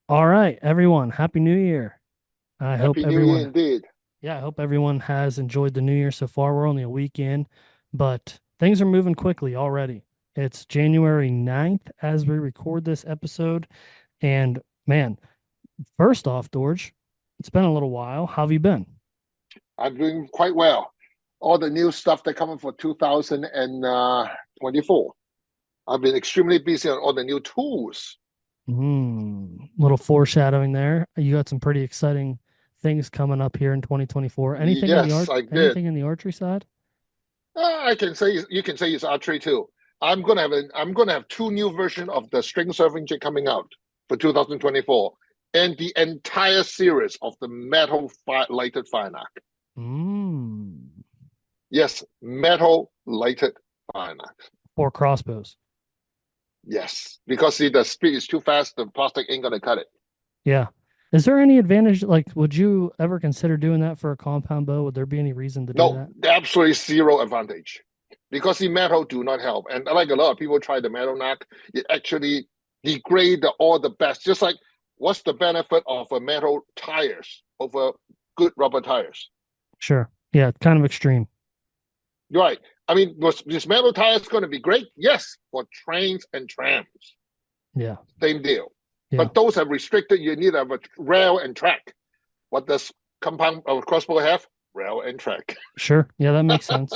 All right, everyone, Happy New Year. I hope Happy New Year everyone, indeed. yeah, I hope everyone has enjoyed the New Year so far. We're only a week in, but things are moving quickly already. It's January 9th as we record this episode. And man, first off, Dorge, it's been a little while. How have you been? I'm doing quite well. All the new stuff that coming for 2024. I've been extremely busy on all the new tools. Little foreshadowing there. You got some pretty exciting things coming up here in 2024. Yes, I did. Anything in the archery side? I can say you can say it's archery too. I'm gonna have two new versions of the string serving jig coming out for 2024, and the entire series of the metal lighted Firenock. Mm, Yes, metal lighted Firenock. or crossbows. Yes, because see the speed is too fast, the plastic ain't gonna cut it. Yeah. Is there any advantage? Like, would you ever consider doing that for a compound bow? Would there be any reason to do No, that? absolutely zero advantage because the metal do not help. And like a lot of people try the metal knock, it actually degrade all the best. Just like what's the benefit of a metal tires over good rubber tires? Sure. Yeah, kind of extreme. Right. I mean, was this metal tires going to be great? Yes, for trains and trams, Yeah. same deal. Yeah. But those are restricted. You need to have a rail and track. What does compound or crossbow have? Rail and track. Sure. Yeah, that makes sense.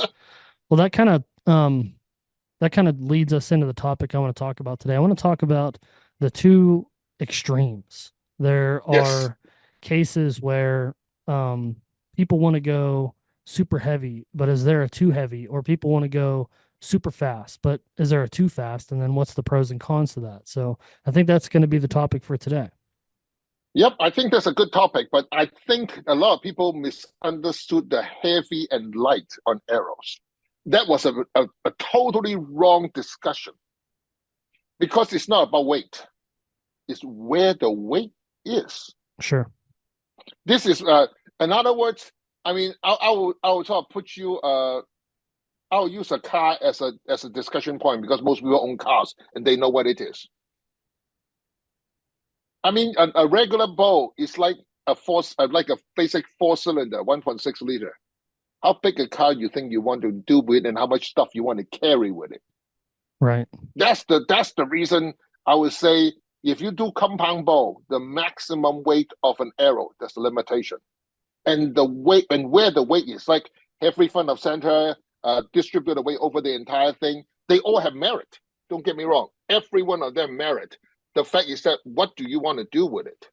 Well, that kind of leads us into the topic I want to talk about today. I want to talk about the two extremes. There Yes. are cases where um, people want to go super heavy, but is there a too heavy? Or people want to go super fast, but is there a too fast? And then what's the pros and cons to that? So I think that's going to be the topic for today. Yep, I think that's a good topic, but I think a lot of people misunderstood the heavy and light on arrows. That was a totally wrong discussion because it's not about weight, it's where the weight is. Sure. This is, in other words, I mean, I will sort of put you, I'll use a car as a discussion point because most people own cars and they know what it is. I mean, a regular bow is like a basic four cylinder, 1.6 liter. How big a car you think you want to do with and how much stuff you want to carry with it. Right. That's the reason I would say if you do compound bow, the maximum weight of an arrow, that's the limitation. And the weight and where the weight is, like every front of center, distribute the weight over the entire thing, they all have merit. Don't get me wrong. Every one of them merit. The fact is that what do you want to do with it?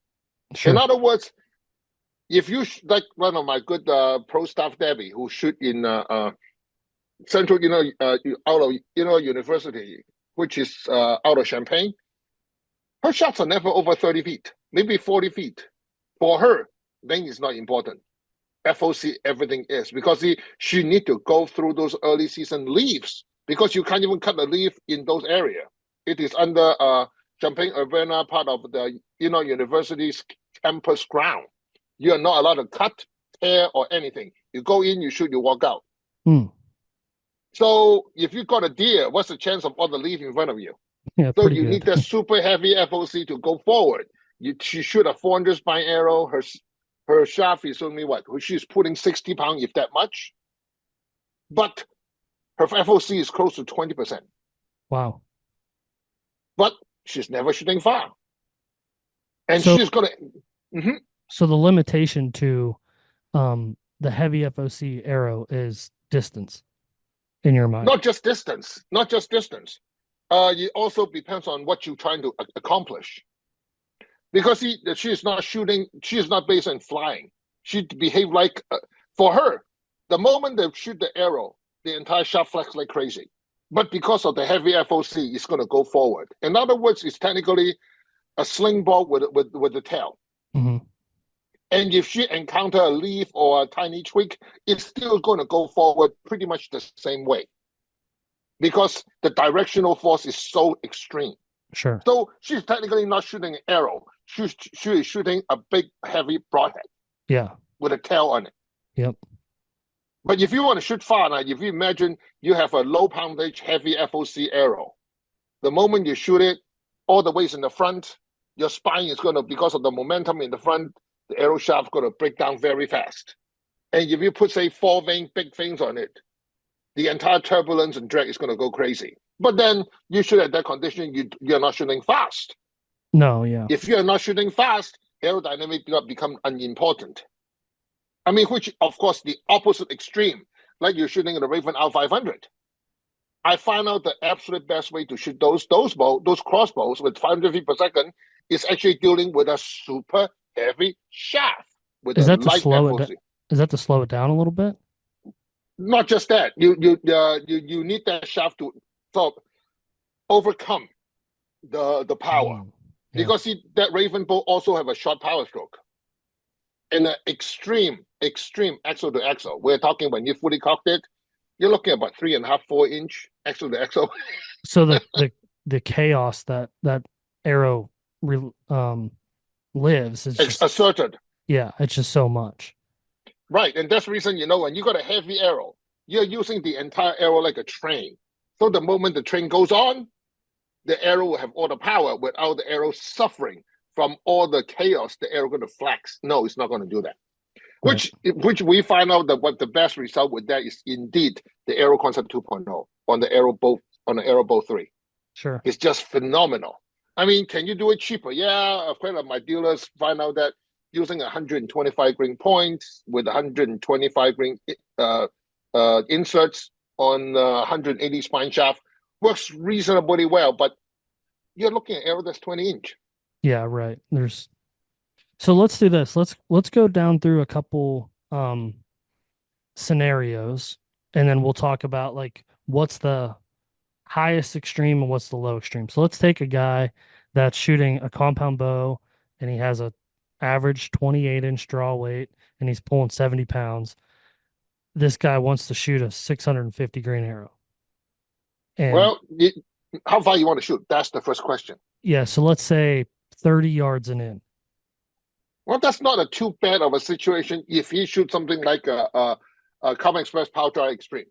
In Sure. other words, if you like one of my good pro staff Debbie who shoot in Central, out of University, which is out of Champagne. Her shots are never over 30 feet, maybe 40 feet. For her, then it's not important. FOC, everything is because she need to go through those early season leaves because you can't even cut a leaf in those areas. It is under Champagne Urbana, part of the university's campus ground. You are not allowed to cut, tear, or anything. You go in, you shoot, you walk out. Hmm. So if you got a deer, what's the chance of all the leaf in front of you? Yeah, So pretty you need good. that super heavy FOC to go forward. She shoot a 400 spine arrow. Her shaft is only what? She's putting 60 pounds, if that much. But her FOC is close to 20%. Wow. But she's never shooting far. And So she's going to, mm-hmm. so the limitation to the heavy FOC arrow is distance in your mind. Not just distance, not just distance. It also depends on what you're trying to accomplish. Because she is not shooting, she is not based on flying. She behave like, for her, the moment they shoot the arrow, the entire shot flex like crazy. But because of the heavy FOC, it's going to go forward. In other words, it's technically a sling ball with the tail. Hmm. And if she encounter a leaf or a tiny twig, it's still going to go forward pretty much the same way because the directional force is so extreme. Sure. So she's technically not shooting an arrow. She is shooting a big, heavy broadhead Yeah. with a tail on it. Yep. But if you want to shoot far, now, if you imagine you have a low poundage, heavy FOC arrow, the moment you shoot it, all the way in the front, your spine is going to, because of the momentum in the front, the arrow shaft is going to break down very fast. And if you put, say, four big fins on it, the entire turbulence and drag is going to go crazy. But then you shoot at that condition, you're not shooting fast. No, yeah. If you're not shooting fast, aerodynamic become unimportant. I mean, which of course the opposite extreme, like you're shooting the Raven R500. I found out the absolute best way to shoot those crossbows with 500 feet per second is actually dealing with a super heavy shaft with Is a that to light slow it? FOC. Is that to slow it down a little bit? Not just that, you need that shaft to sort of overcome the power, Yeah. because see, that Raven bow also have a short power stroke and an extreme axle to axle. We're talking when you fully cocked it, you're looking at about 3.5, 4 inch axle to axle. So the chaos that arrow re, um lives is just Asserted. yeah, it's just so much. Right. And that's the reason, when you got a heavy arrow, you're using the entire arrow like a train. So the moment the train goes on, the arrow will have all the power without the arrow suffering from all the chaos the arrow going to flex. No, it's not going to do that. Right. Which we find out that what the best result with that is indeed the Aero Concept 2.0 on the Aero Bow 3. Sure. It's just phenomenal. I mean, can you do it cheaper? Yeah, a friend of my dealers find out that using 125 grain points with 125 grain inserts on 180 spine shaft works reasonably well, but you're looking at arrow that's 20 inch. Yeah, right. There's so let's do this. Let's go down through a couple scenarios and then we'll talk about like what's the highest extreme and what's the low extreme. So let's take a guy that's shooting a compound bow and he has a average 28-inch draw weight and he's pulling 70 pounds. This guy wants to shoot a 650 grain arrow. And Well, how far you want to shoot? That's the first question. yeah, so let's say 30 yards and in. Well, that's not a too bad of a situation if you shoot something like a Carbon Express Power Drive Extreme.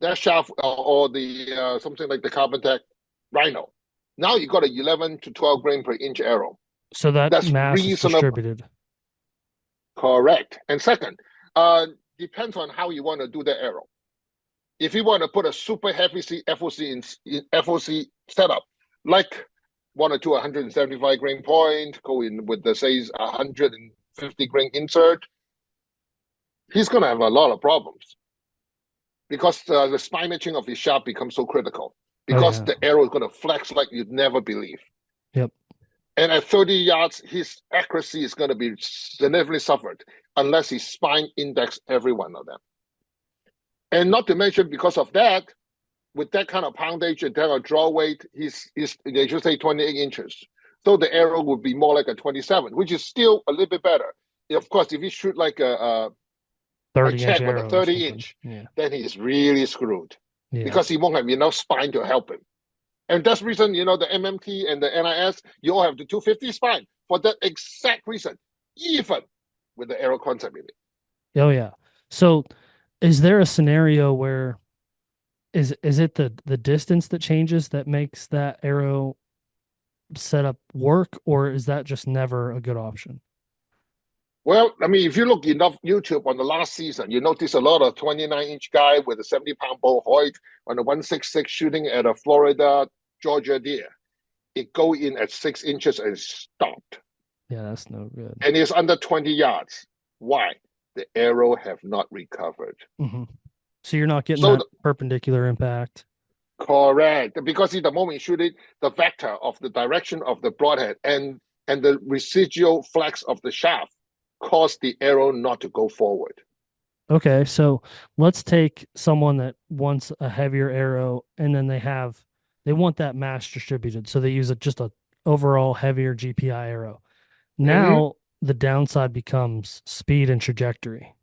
That shaft or the something like the Carbon Tech Rhino. Now you got a 11 to 12 grain per inch arrow. So that That's mass is reasonable. distributed. Correct. And second, depends on how you want to do the arrow. If you want to put a super heavy FOC in FOC setup, like one or two 175 grain point, go in with the say 150 grain insert, he's going to have a lot of problems because the spine matching of his shaft becomes so critical Oh because yeah. the arrow is going to flex like you'd never believe. Yep. And at 30 yards, his accuracy is going to be significantly suffered unless he spine index every one of them. And not to mention, because of that, with that kind of poundage and that kind of draw weight, they should say 28 inches. So the arrow would be more like a 27, which is still a little bit better. Of course, if you shoot like like 30-inch Chad with a arrow or 30 something. inch, Yeah. then he's really screwed Yeah. because he won't have enough spine to help him. And that's the reason, the MMT and the NIS, you all have the 250 spine for that exact reason, even with the arrow concept in it. Oh yeah. So is there a scenario where is it the distance that changes that makes that arrow setup work, or is that just never a good option? Well, I mean, if you look enough YouTube on the last season, you notice a lot of 29-inch guy with a 70-pound bull Hoyt on the 166 shooting at a Florida Georgia deer. It go in at 6 inches and stopped. Yeah, that's no good. And it's under 20 yards. Why? The arrow have not recovered. Hmm. So you're not getting So that perpendicular impact. correct. Because in the moment you shoot it, the vector of the direction of the broadhead and the residual flex of the shaft cause the arrow not to go forward. Okay, so let's take someone that wants a heavier arrow and then they want that mass distributed. So they use just a overall heavier GPI arrow. Mm-hmm. Now the downside becomes speed and trajectory.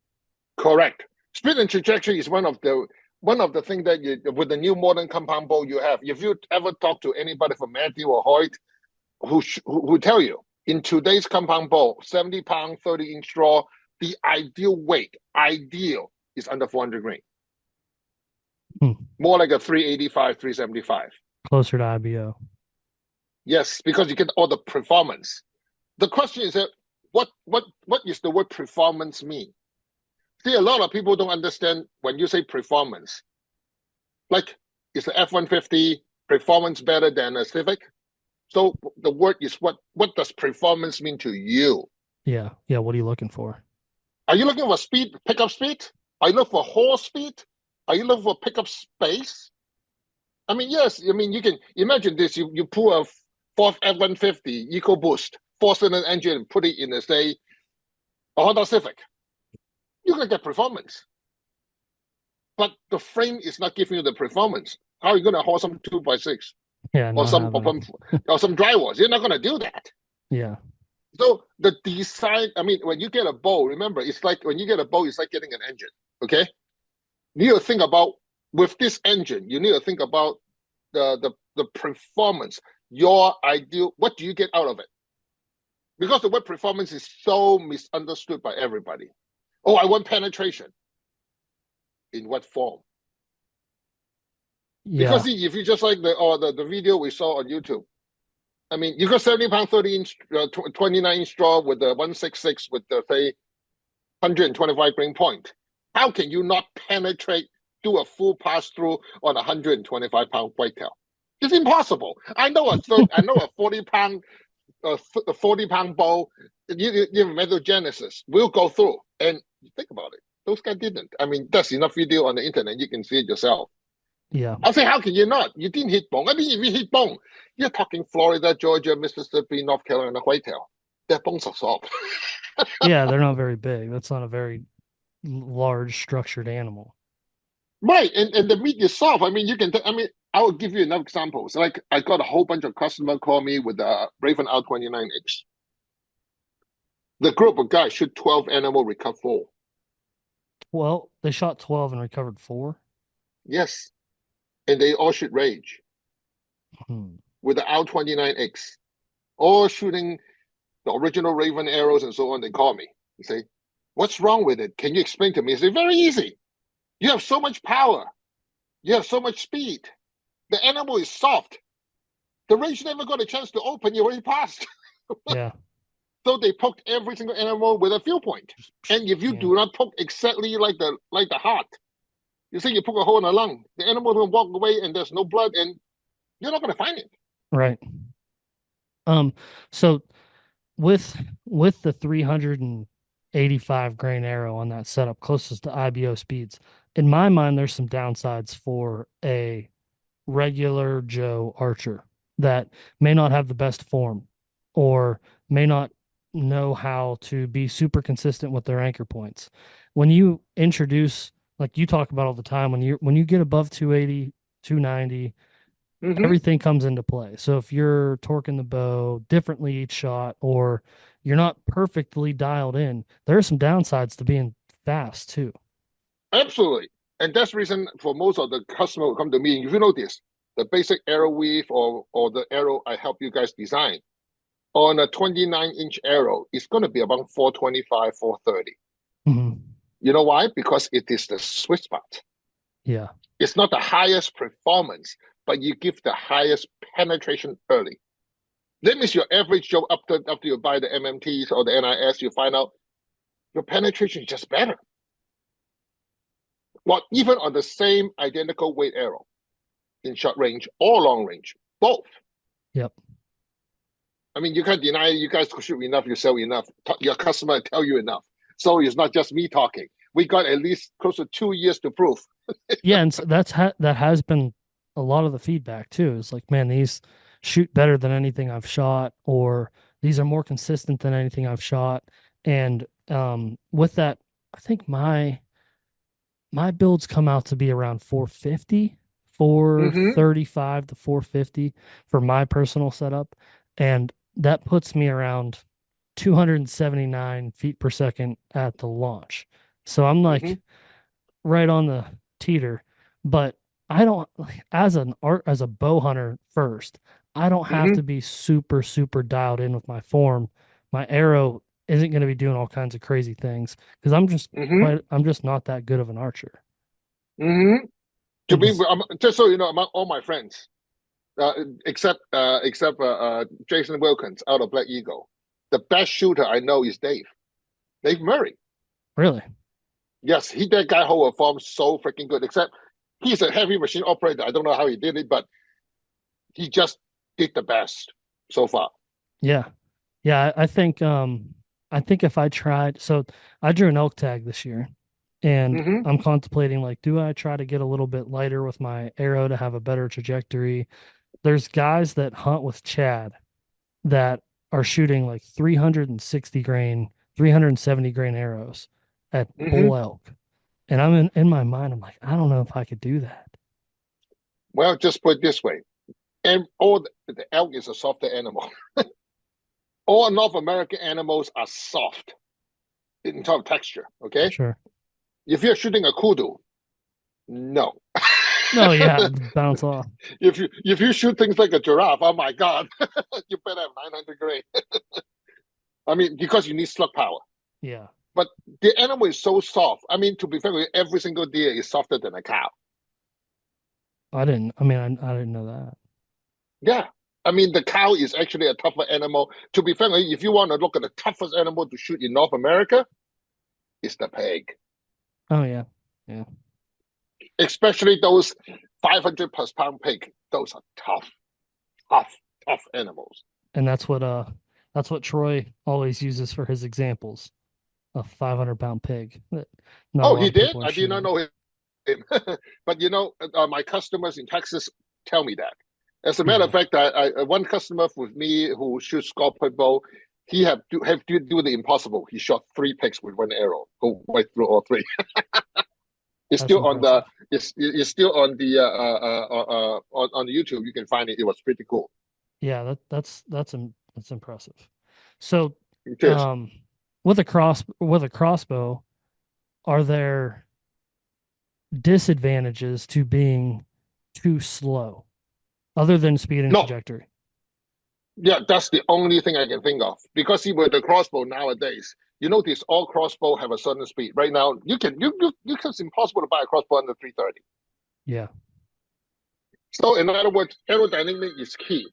Correct. Speed and trajectory is one of the things that with the new modern compound bow you have. If you ever talk to anybody from Matthew or Hoyt, who tell you in today's compound bow, 70-pound, 30-inch draw, the ideal is under 400 grain, Hmm. more like a 385, 375. Closer to IBO. Yes, because you get all the performance. The question is that what is the word performance mean? See, a lot of people don't understand when you say performance. Like, is the F-150 performance better than a Civic? So the word is what does performance mean to you? Yeah. Yeah. What are you looking for? Are you looking for speed, pickup speed? Are you looking for horse speed? Are you looking for pickup space? I mean, yes. I mean, you can imagine this. You pull a Ford F-150 EcoBoost four-cylinder engine and put it in, say, a Honda Civic. You're going to get performance. But the frame is not giving you the performance. How are you going to haul some 2x6 Yeah. or Not some having, or some drywalls? You're not going to do that. yeah. So the design, I mean, when you get a bow, remember, it's like when you get a bow, it's like getting an engine. Okay, you need to think about with this engine. You need to think about the performance. Your ideal. What do you get out of it? Because the word performance is so misunderstood by everybody. Oh, I want penetration. In what form? Because Yeah. see, if you just like the video we saw on YouTube, I mean, you got 70 pound, 30 inch, 29 inch straw with the 166 with the say 125 grain point. How can you not penetrate, do a full pass through on a 125 pound whitetail? It's impossible. I know a 40 pound, 40 pound bow, metal Genesis will go through. And think about it. Those guys didn't. I mean, there's enough video on the internet. You can see it yourself. Yeah. I'll say, how can you not? You didn't hit bone. I mean, if you hit bone, you're talking Florida, Georgia, Mississippi, North Carolina whitetail. Their bones are soft. Yeah. They're not very big. That's not a very large structured animal. Right, and the meat is soft. I mean, I mean, I will give you enough examples. Like, I got a whole bunch of customer call me with a Raven R29X. The group of guys shoot 12 animal, recover 4. Well, they shot 12 and recovered 4. Yes, and they all shoot rage Hmm. with the R29X, all shooting the original Raven arrows and so on. They call me. They say, "What's wrong with it? Can you explain to me?" I say, "Very easy. You have so much power. You have so much speed. The animal is soft. The range never got a chance to open. You already passed." Yeah. So they poked every single animal with a field point. And if you Yeah. do not poke exactly like the heart, you say you poke a hole in the lung, the animal will walk away and there's no blood and you're not going to find it. Right. So with the 385 grain arrow on that setup closest to IBO speeds, in my mind, there's some downsides for a regular Joe archer that may not have the best form or may not know how to be super consistent with their anchor points. When you introduce, like you talk about all the time, when you get above 280, 290, Mm-hmm. everything comes into play. So if you're torquing the bow differently each shot or you're not perfectly dialed in, there are some downsides to being fast too. Absolutely. And that's the reason for most of the customer who come to me, if you notice, the basic arrow weave or the arrow I help you guys design on a 29-inch arrow, it's going to be about 425, 430. Mhm. You know why? Because it is the sweet spot. Yeah. It's not the highest performance, but you give the highest penetration early. That means your average Joe after you buy the MMTs or the NIS, you find out your penetration is just better. Well, even on the same identical weight arrow in short range or long range, both. Yep. I mean, you can't deny you guys shoot enough, you sell enough. Your customer tell you enough. So it's not just me talking. We got at least close to 2 years to prove. Yeah, and so that has been a lot of the feedback too. It's like, man, these shoot better than anything I've shot, or these are more consistent than anything I've shot. And with that, I think my builds come out to be around 450, Mm-hmm. 435 to 450 for my personal setup. And that puts me around 279 feet per second at the launch. So I'm Mm-hmm. like right on the teeter, but I don't as a bow hunter first, I don't have Mm-hmm. to be super, super dialed in with my form. My arrow isn't going to be doing all kinds of crazy things because Mm-hmm. I'm just not that good of an archer. Mm-hmm. To And be because just so you know, among all my friends, uh, except Jason Wilkins out of Black Eagle. The best shooter I know is Dave Murray. Really? Yes, that guy hold a form so freaking good. Except he's a heavy machine operator. I don't know how he did it, but he just did the best so far. Yeah. Yeah, I think if I tried, so I drew an elk tag this year, and Mm-hmm. I'm contemplating like, do I try to get a little bit lighter with my arrow to have a better trajectory? There's guys that hunt with Chad that are shooting like 360 grain, 370 grain arrows at Mm-hmm. bull elk. And in my mind, I'm like, I don't know if I could do that. Well, just put it this way, and all the elk is a softer animal. All North American animals are soft in terms of texture. Okay, Sure. if you're shooting a kudu, no. Oh yeah, bounce off. If you shoot things like a giraffe, oh my god, you better have 900 grain. I mean, because you need slug power. Yeah. But the animal is so soft. I mean, to be fair, every single deer is softer than a cow. I didn't know that. Yeah. I mean, the cow is actually a tougher animal. To be fair, if you want to look at the toughest animal to shoot in North America, it's the pig. Oh yeah. Yeah. Especially those 500 plus pound pig. Those are tough, tough, tough animals. And that's what Troy always uses for his examples. A 500-pound pig that not a Oh, lot he of did? people are I did not shooting. know him. But my customers in Texas tell me that. As a matter of Yeah. fact, one customer with me who shoots scorpion bow, he have to do the impossible. He shot three pigs with one arrow, go right through all three. It's That's still on the impressive. it's still on the on the YouTube. You can find it. It was pretty cool. Yeah, that's impressive. So, It is. um, with a crossbow, are there disadvantages to being too slow other than speed and No, trajectory? yeah, that's the only thing I can think of. Because see, with the crossbow nowadays, you notice all crossbow have a certain speed. Right now, it's impossible to buy a crossbow under 330. Yeah. So in other words, aerodynamic is key.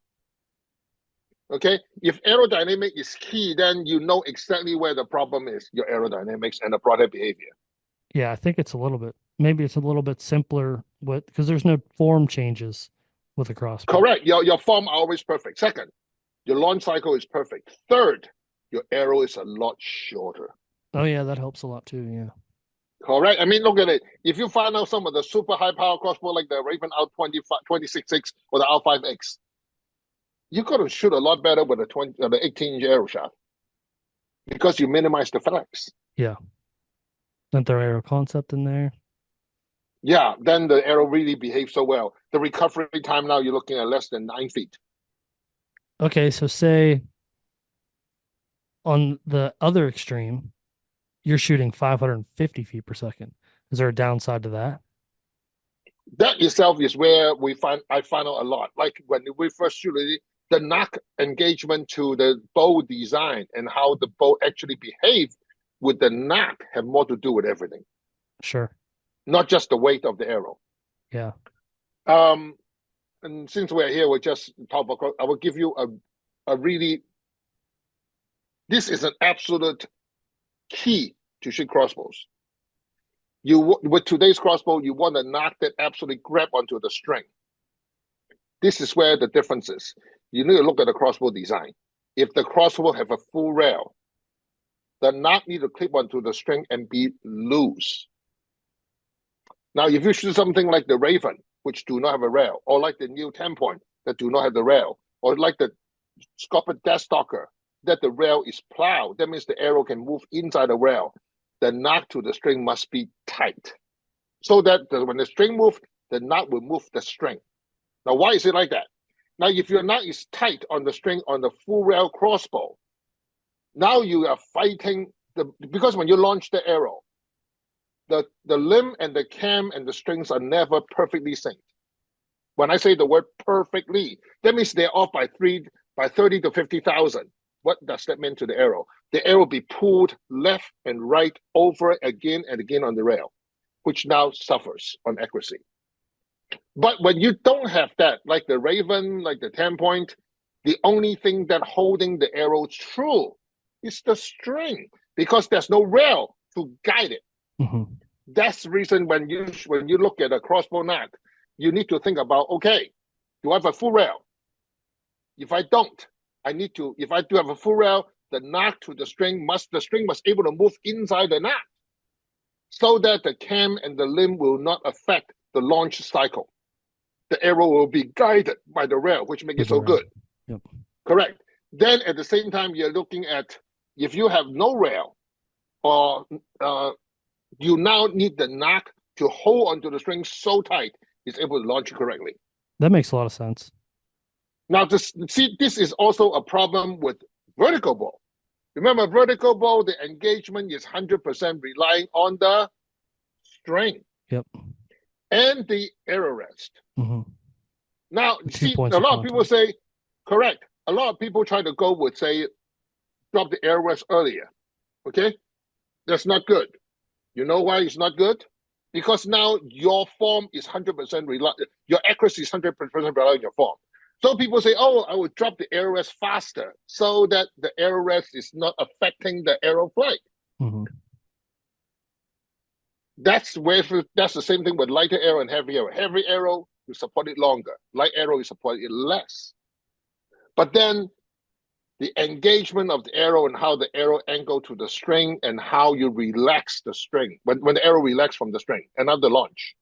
Okay, if aerodynamic is key, then you know exactly where the problem is, your aerodynamics and the product behavior. Yeah, I think maybe it's a little bit simpler with because there's no form changes with a crossbow. Correct. Your form always perfect. Second, your launch cycle is perfect. Third, your arrow is a lot shorter. Oh yeah, that helps a lot too. Yeah. Correct. I mean, look at it. If you find out some of the super high power crossbow like the Raven out 26X or the R5X, you got to shoot a lot better with the 18-inch arrow shaft because you minimize the flex. Yeah. Then throw arrow concept in there. Yeah, then the arrow really behaves so well. The recovery time now you're looking at less than 9 feet. Okay, so say on the other extreme, you're shooting 550 feet per second. Is there a downside to that? That itself is where I find out a lot. Like when we first shoot it, the knock engagement to the bow design and how the bow actually behave with the knock have more to do with everything, Sure. not just the weight of the arrow. Yeah. Um, and since we're here, we just talk about. I will give you a really. This is an absolute key to shoot crossbows. With today's crossbow, you want a knock that absolutely grab onto the string. This is where the difference is. You need to look at the crossbow design. If the crossbow have a full rail, the knot need to clip onto the string and be loose. Now, if you shoot something like the Raven, which do not have a rail, or like the new 10-point that do not have the rail, or like the Scorpion Deathstalker that the rail is plowed, that means the arrow can move inside the rail. The knot to the string must be tight, so that when the string moves, the knot will move the string. Now, why is it like that? Now, if your knot is tight on the string on the full rail crossbow, now you are fighting because when you launch the arrow, the limb and the cam and the strings are never perfectly synced. When I say the word perfectly, that means they're off by 30 to 50,000. What does that mean to the arrow? The arrow will be pulled left and right over again and again on the rail, which now suffers on accuracy. But when you don't have that, like the Raven, like the 10 point, the only thing that holding the arrow true is the string because there's no rail to guide it. Mm-hmm. That's the reason when you look at a crossbow knot, you need to think about, okay, do I have a full rail? If I don't, I need to, if I do have a full rail, the string must able to move inside the knot so that the cam and the limb will not affect the launch cycle. The arrow will be guided by the rail, which makes it so good. Yep. Correct. Then at the same time, you're looking at if you have no rail or you now need the knot to hold onto the string so tight it's able to launch correctly. That makes a lot of sense. Now, this is also a problem with vertical bow. Remember, vertical bow, the engagement is 100% relying on the string. Yep. And the arrow rest. Mm-hmm. Now, See, a lot of people say, correct. A lot of people try to go with, say, drop the arrow rest earlier. Okay? That's not good. You know why it's not good? Because now your form is 100% your accuracy is 100% relying on your form. So people say, oh, I will drop the arrow rest faster so that the arrow rest is not affecting the arrow flight. Mm-hmm. That's the same thing with lighter arrow and heavy arrow. Heavy arrow, you support it longer. Light arrow, you support it less. But then the engagement of the arrow and how the arrow angle to the string and how you relax the string when the arrow relax from the string and not the launch.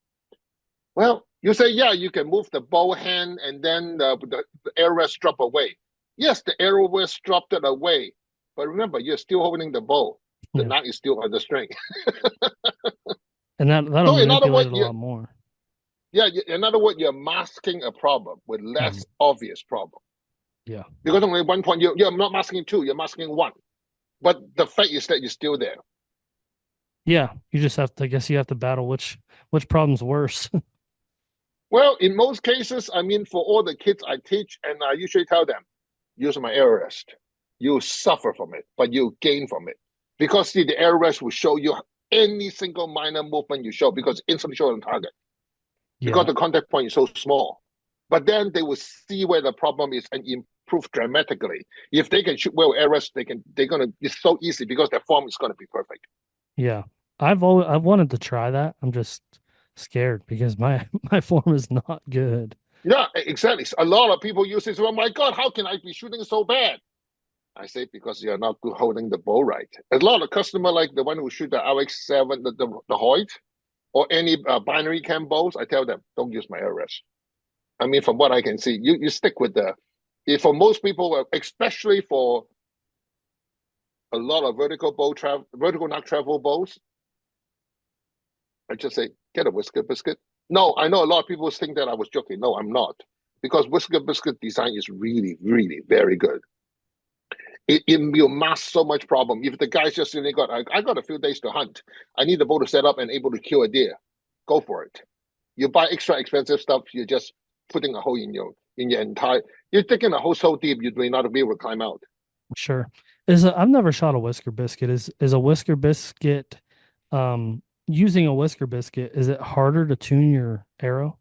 Well, you say, yeah, you can move the bow hand and then the arrow rest drop away. Yes, the arrow rest dropped it away. But remember, you're still holding the bow. The knot is still on the string. And that'll So manipulate it a lot more. Yeah, in other words, you're masking a problem with less obvious problem. Yeah. Because only 1 point, you're not masking 2, you're masking 1. But the fact is that you're still there. Yeah, you just have to, I guess you have to battle which problem's worse. Well, in most cases, I mean, for all the kids I teach, and I usually tell them, use my arrow rest. You suffer from it, but you gain from it. Because see, the arrow rest will show you any single minor movement you show because it's instantly show on target. Because the contact point is so small. But then they will see where the problem is and improve dramatically. If they can shoot well arrows, it's so easy because their form is gonna be perfect. Yeah. I've wanted to try that. I'm just scared because my form is not good. Yeah, exactly. A lot of people use this. Oh my God, how can I be shooting so bad? I say because you're not good holding the bow right. A lot of customer like the one who shoot the RX7, the Hoyt, or any binary cam bows, I tell them, don't use my arrow rest. I mean, from what I can see, you stick with for most people, especially for a lot of vertical knock travel bows, I just say, get a whisker biscuit. No, I know a lot of people think that I was joking. No, I'm not. Because whisker biscuit design is really, really very good. It will mask so much problem. If the guy's just saying, I got a few days to hunt. I need the bow to set up and able to kill a deer. Go for it. You buy extra expensive stuff, you're just putting a hole in your entire. You're digging a hole so deep you may not be able to climb out. Sure. I've never shot a whisker biscuit. Is a whisker biscuit using a whisker biscuit, is it harder to tune your arrow?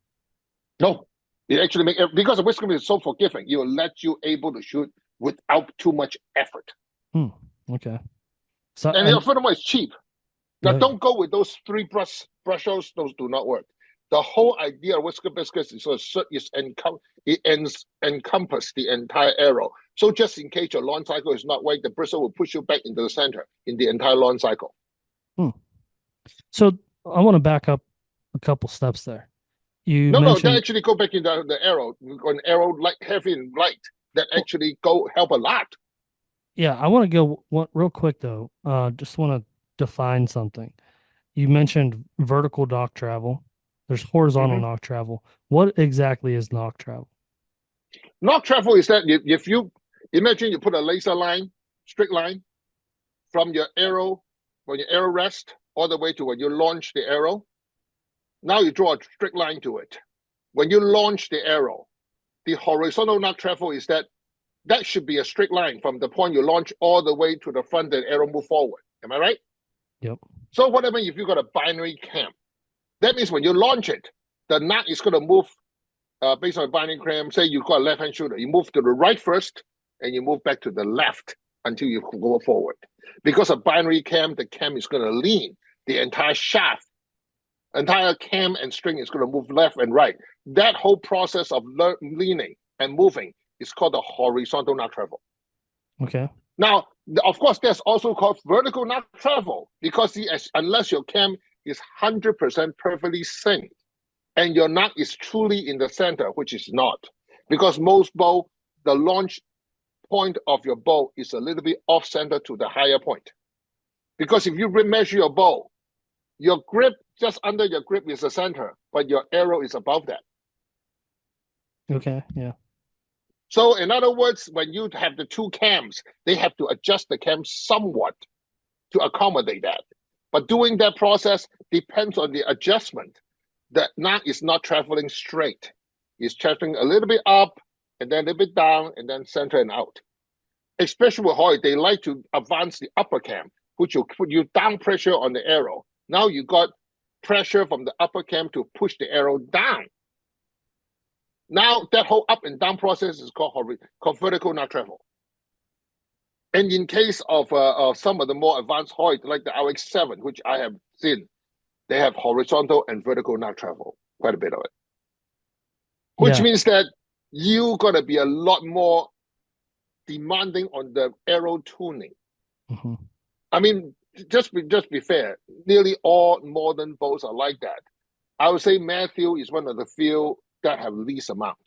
No. It actually because the whisker biscuit is so forgiving, it will let you able to shoot without too much effort. Okay. So furthermore, it's cheap. Now, don't go with those 3 brush-outs. Those do not work. The whole idea of whisker biscuits is encompass the entire arrow. So just in case your launch cycle is not right, the bristle will push you back into the center in the entire launch cycle. So I want to back up a couple steps there. That actually go back into the arrow. An arrow light, heavy and light, that actually help a lot. Yeah, I want to go real quick though. Just want to define something. You mentioned vertical knock travel. There's horizontal knock travel. What exactly is knock travel? Knock travel is that if you imagine you put a laser line, straight line, from your arrow rest all the way to when you launch the arrow. Now you draw a straight line to it. When you launch the arrow, the horizontal knock travel is that should be a straight line from the point you launch all the way to the front, the arrow move forward. Am I right? Yep. So what happens if you got a binary cam? That means when you launch it, the knot is going to move based on binary cam. Say you got a left-hand shooter, you move to the right first, and you move back to the left until you go forward. Because of binary cam, the cam is going to lean. The entire shaft, entire cam and string is going to move left and right. That whole process of leaning and moving is called the horizontal knot travel. Okay. Now, of course, that's also called vertical knot travel because unless your cam is 100% perfectly synced and your knot is truly in the center, which is not, because most bow, the launch point of your bow is a little bit off center to the higher point. Because if you measure your bow, your grip, just under your grip is the center, but your arrow is above that. Okay. Yeah. So in other words, when you have the two cams, they have to adjust the cam somewhat to accommodate that. But doing that process depends on the adjustment. The knot is not traveling straight. It's traveling a little bit up and then a little bit down and then center and out. Especially with Hoy, they like to advance the upper cam, which will put you down pressure on the arrow. Now you got pressure from the upper cam to push the arrow down. Now that whole up and down process is called vertical knot travel. And in case of some of the more advanced Hoy, like the RX-7, which I have seen, they have horizontal and vertical knot travel, quite a bit of it. Which means that you're going to be a lot more demanding on the arrow tuning. Mm-hmm. I mean, just be fair, nearly all modern bows are like that. I would say Matthew is one of the few that have least amount.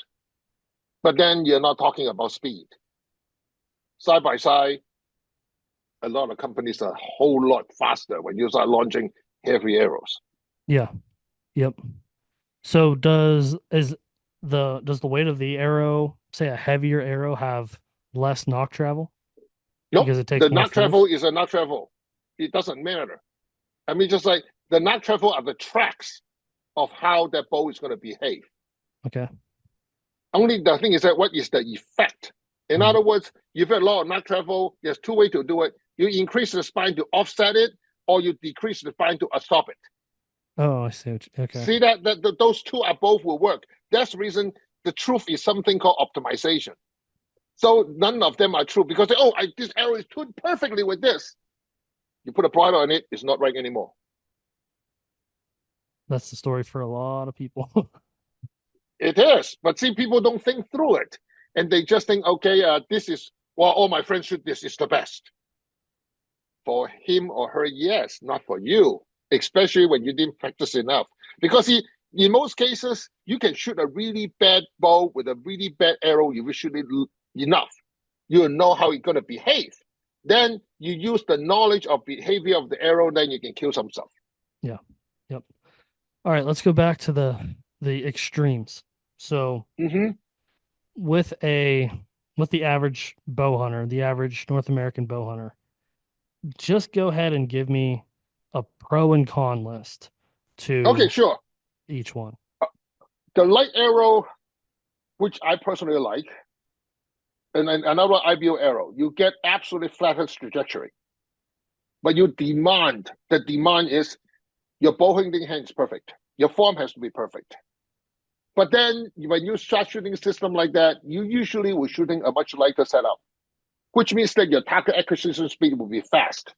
But then you're not talking about speed. Side by side, a lot of companies are a whole lot faster when you start launching heavy arrows. Yeah. Yep. So does the weight of the arrow, say a heavier arrow, have less knock travel? Nope. Because it takes The more knot travel force? is a knot travel. It doesn't matter. I mean, just like the knot travel are the tracks of how that bow is going to behave. Okay. Only the thing is that what is the effect? In other words, you've got a lot of knot travel. There's two ways to do it. You increase the spine to offset it, or you decrease the spine to absorb it. Oh, I see. Okay. See that those two are both will work. That's the reason the truth is something called optimization. So none of them are true because this arrow is tuned perfectly with this. You put a bridle on it, it's not right anymore. That's the story for a lot of people. It is, but see, people don't think through it, and they just think, okay, this is all my friends shoot this is the best. For him or her, yes, not for you, especially when you didn't practice enough. Because in most cases, you can shoot a really bad bow with a really bad arrow. You will shoot it enough. You know how it's going to behave. Then you use the knowledge of behavior of the arrow, then you can kill some stuff. Yeah. Yep. All right, let's go back to the extremes. So with the average bow hunter, the average North American bow hunter, just go ahead and give me a pro and con list Okay, to sure. each one. The light arrow, which I personally like, and another IBO arrow, you get absolutely flattest trajectory. But the demand is your bow holding hand is perfect. Your form has to be perfect. But then when you start shooting a system like that, you usually will shooting a much lighter setup, which means that your target acquisition speed will be fast.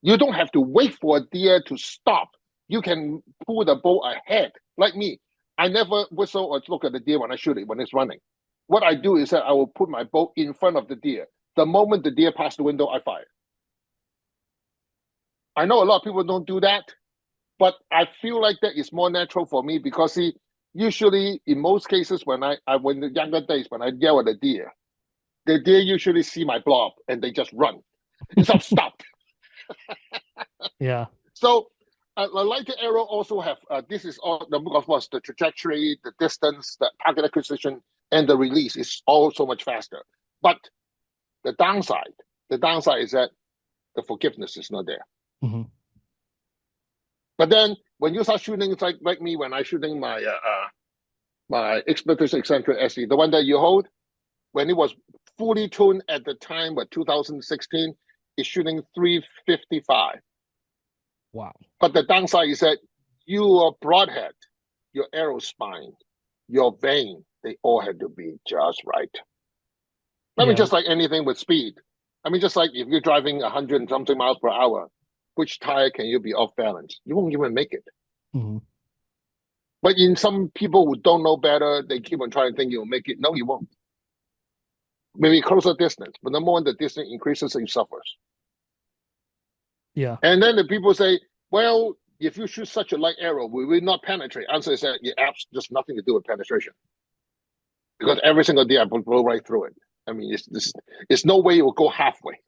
You don't have to wait for a deer to stop. You can pull the bow ahead. Like me, I never whistle or look at the deer when I shoot it, when it's running. What I do is that I will put my bow in front of the deer. The moment the deer passes the window, I fire. I know a lot of people don't do that, but I feel like that is more natural for me because see, usually in most cases when when the younger days when I yell at the deer usually see my blob and they just run. It's up, stop. Yeah. So a lighter arrow also have this is all the of course the trajectory, the distance, the target acquisition, and the release is all so much faster. But the downside is that the forgiveness is not there. Mm-hmm. But then when you start shooting, it's like me when I shooting my my Expedition Eccentric SE, the one that you hold, when it was fully tuned at the time, 2016, it's shooting 355. Wow. But the downside is that you are broadhead. your arrow spine, your vein, they all had to be just right. I mean, Yeah. just like anything with speed. I mean, just like if you're driving 100 and something miles per hour, which tire can you be off balance? You won't even make it. Mhm. But in some people who don't know better, they keep on trying to think you'll make it. No, you won't. Maybe closer distance, but the moment the distance increases, it suffers. Yeah. And then the people say, well, if you shoot such a light arrow, will we not penetrate? Answer is that yeah, just nothing to do with penetration. Because every single day I blow right through it. I mean, it's no way it will go halfway.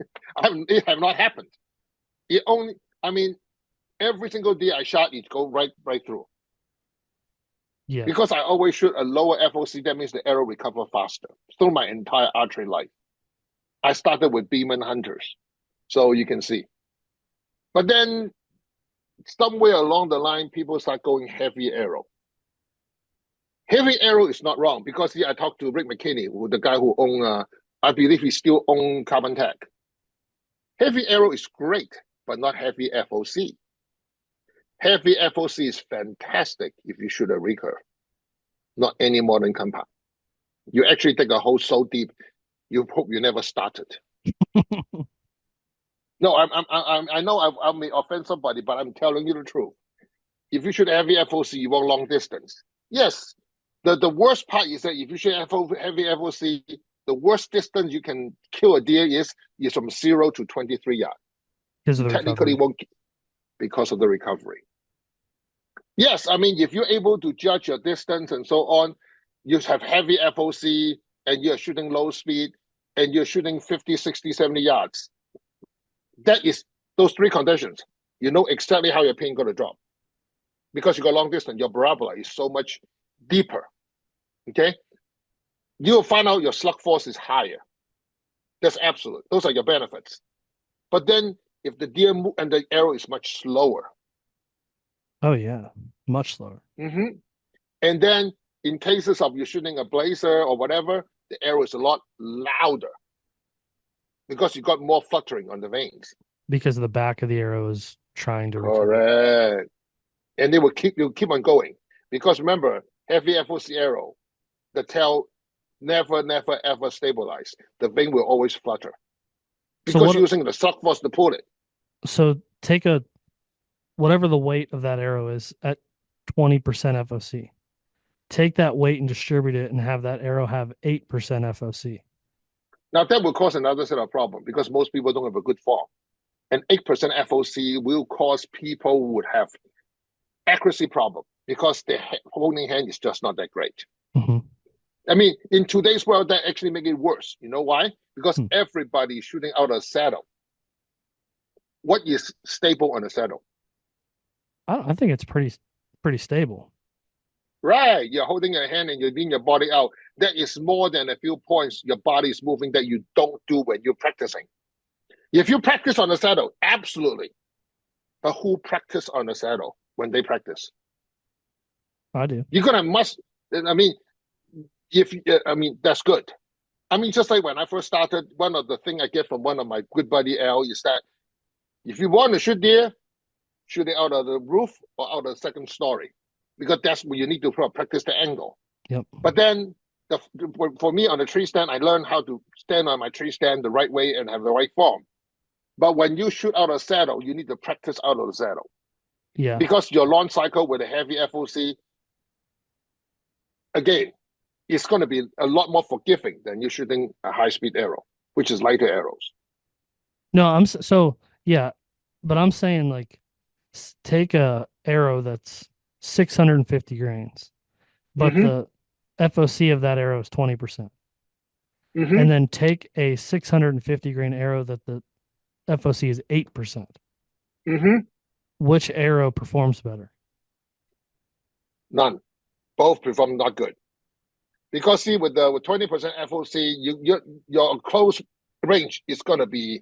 It have not happened. It only, I mean, every single day I shot, it go right through. Yeah. Because I always shoot a lower FOC, that means the arrow recover faster. Through my entire archery life, I started with beam hunters, so you can see. But then somewhere along the line, people start going heavy arrow. Heavy arrow is not wrong because I talked to Rick McKinney, who the guy who own, I believe he still own Carbon Tech. Heavy arrow is great, but not heavy FOC. Heavy FOC is fantastic if you shoot a recurve, not any modern compound. You actually take a hole so deep, you hope you never started. No, I know I may offend somebody, but I'm telling you the truth. If you shoot heavy FOC, you want long distance. Yes, the worst part is that if you shoot heavy FOC, the worst distance you can kill a deer is from 0 to 23 yards. Because of You the technically recovery. won't because of the recovery. Yes, I mean, if you're able to judge your distance and so on, you have heavy FOC and you're shooting low speed and you're shooting 50, 60, 70 yards. That is those three conditions. You know exactly how your pin going to drop. Because you got long distance, your parabola is so much deeper. Okay? You'll find out your slug force is higher. That's absolute. Those are your benefits. But then if the deer move and the arrow is much slower, Oh yeah. Much slower. mm-hmm. And then in cases of you shooting a blazer or whatever, the arrow is a lot louder because you got more fluttering on the veins. Because the back of the arrow is trying to recover. Correct. And they will keep on going. Because remember, heavy FOC arrow, the tail never ever stabilize. The vein will always flutter. So Because what you're using the slug force to pull it. so take a whatever the weight of that arrow is at 20% FOC. Take that weight and distribute it and have that arrow have 8% FOC. Now that will cause another set of problem because most people don't have a good form. And 8% FOC will cause people who would have accuracy problem because the holding hand is just not that great. Mm-hmm. I mean, in today's world, that actually make it worse. You know why? Because Hmm. everybody is shooting out a saddle. What is stable on a saddle? I think it's pretty stable. Right. You're holding your hand and you're leaning your body out. That is more than a few points your body is moving that you don't do when you're practicing. If you practice on the saddle, absolutely. But who practice on the saddle when they practice? I do. You're gonna must. I mean, if I mean that's good. I mean, just like when I first started, one of the things I get from one of my good buddy Al is that if you want to shoot deer, shoot it out of the roof or out of the second story, because that's where you need to practice the angle. Yep. But then for me on the tree stand, I learned how to stand on my tree stand the right way and have the right form. But when you shoot out of saddle, you need to practice out of the saddle Yeah. because your launch cycle with a heavy FOC, again, it's going to be a lot more forgiving than you shooting a high speed arrow, which is lighter arrows. No, so yeah, but I'm saying like take a arrow that's 650 grains, but Mm-hmm. the FOC of that arrow is 20%. And Mm-hmm. then take a 650 grain arrow that the FOC is 8%. Mm-hmm. Which arrow performs better? None. Both perform not good. Because see, with 20% FOC, your close range is gonna be